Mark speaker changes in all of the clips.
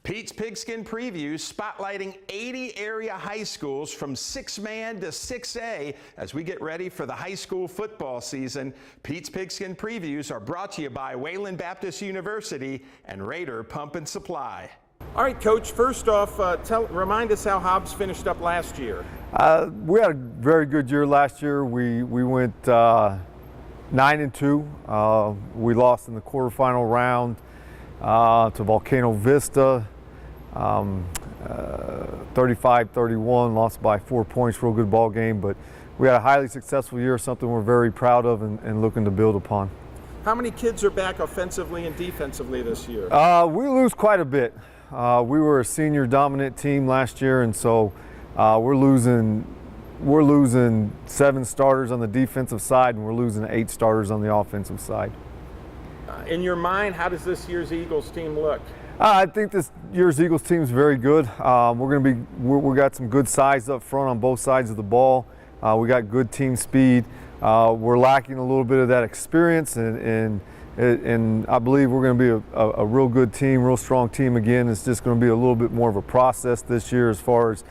Speaker 1: Pete's Pigskin Previews spotlighting 80 area high schools from 6-man to 6A as we get ready for the high school football season. Pete's Pigskin Previews are brought to you by Wayland Baptist University and Raider Pump and Supply. All right, Coach, first off, remind us how Hobbs finished up last year.
Speaker 2: We had a very good year last year. We went 9-2. We lost in the quarterfinal round to Volcano Vista, 35-31, lost by 4 points, real good ball game, but we had a highly successful year, something we're very proud of and looking to build upon.
Speaker 1: How many kids are back offensively and defensively this year?
Speaker 2: We lose quite a bit. We were a senior dominant team last year, and so we're losing 7 starters on the defensive side, and we're losing 8 starters on the offensive side.
Speaker 1: In your mind, how does this year's Eagles team look?
Speaker 2: I think this year's Eagles team is very good. We got some good size up front on both sides of the ball. We got good team speed. We're lacking a little bit of that experience, and I believe we're going to be a real good team, real strong team again. It's just going to be a little bit more of a process this year as far as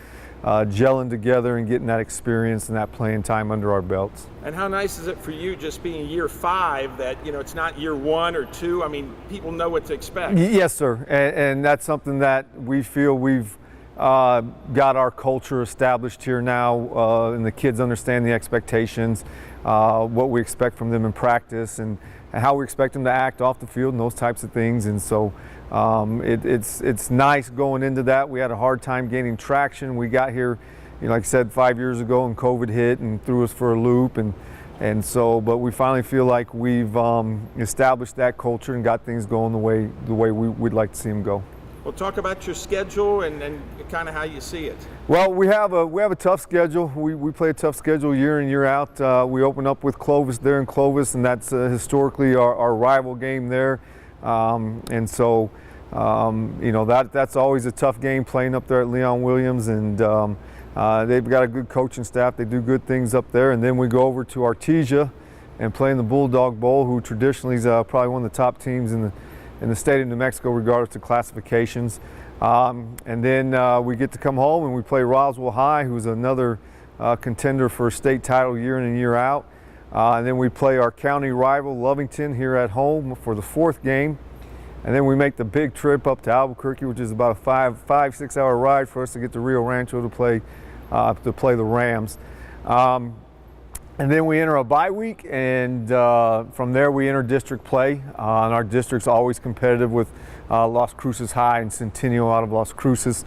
Speaker 2: gelling together and getting that experience and that playing time under our belts.
Speaker 1: And how nice is it for you just being year 5 that, you know, it's not year 1 or 2? I mean, people know what to expect.
Speaker 2: Yes, sir. And that's something that we feel we've got our culture established here now, and the kids understand the expectations, what we expect from them in practice, and how we expect them to act off the field and those types of things. And so it's nice going into that. We had a hard time gaining traction. We got here, you know, like I said, 5 years ago, and COVID hit and threw us for a loop. And so, but we finally feel like we've established that culture and got things going the way we'd like to see them go.
Speaker 1: Well, talk about your schedule and kind of how you see it.
Speaker 2: Well, we have a tough schedule. We play a tough schedule year in, year out. We open up with Clovis there in Clovis, and that's historically our rival game there. And so, you know, that's always a tough game playing up there at Leon Williams, and they've got a good coaching staff. They do good things up there. And then we go over to Artesia and play in the Bulldog Bowl, who traditionally is probably one of the top teams in the state of New Mexico regardless of classifications. And then we get to come home and we play Roswell High, who's another contender for a state title year in and year out. And then we play our county rival Lovington here at home for the 4th game. And then we make the big trip up to Albuquerque, which is about a 5-6 hour ride for us to get to Rio Rancho to play the Rams. And then we enter a bye week, and from there we enter district play. And our district's always competitive with Las Cruces High and Centennial out of Las Cruces.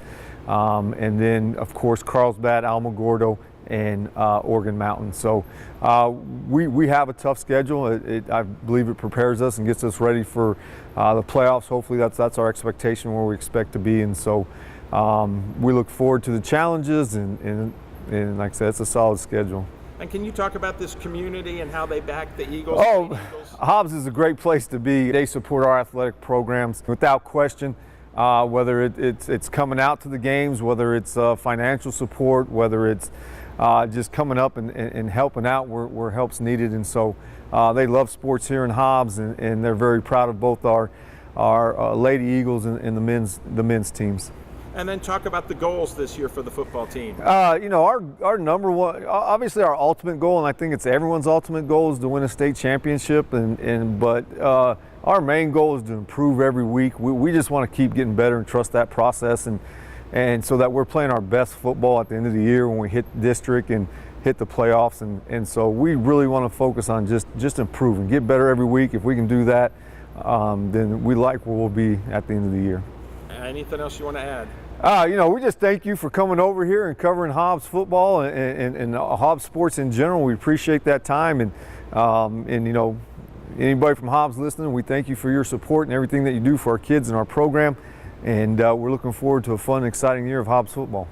Speaker 2: And then, of course, Carlsbad, Alamogordo, and Oregon Mountain. So we have a tough schedule. I believe it prepares us and gets us ready for the playoffs. Hopefully that's our expectation, where we expect to be. And so we look forward to the challenges, and like I said, it's a solid schedule.
Speaker 1: And can you talk about this community and how they back the Eagles?
Speaker 2: Oh, Hobbs is a great place to be. They support our athletic programs without question, whether it's coming out to the games, whether it's financial support, whether it's just coming up and helping out where help's needed. And so they love sports here in Hobbs, and they're very proud of both our Lady Eagles and the men's teams.
Speaker 1: And then talk about the goals this year for the football team.
Speaker 2: You know, our number one, obviously our ultimate goal, and I think it's everyone's ultimate goal, is to win a state championship. But our main goal is to improve every week. We just want to keep getting better and trust that process, and so that we're playing our best football at the end of the year when we hit district and hit the playoffs. And so we really want to focus on just improving, get better every week. If we can do that, then we like where we'll be at the end of the year.
Speaker 1: Anything else you want to add?
Speaker 2: You know, we just thank you for coming over here and covering Hobbs football and Hobbs sports in general. We appreciate that time, and you know, anybody from Hobbs listening, we thank you for your support and everything that you do for our kids and our program. And we're looking forward to a fun, exciting year of Hobbs football.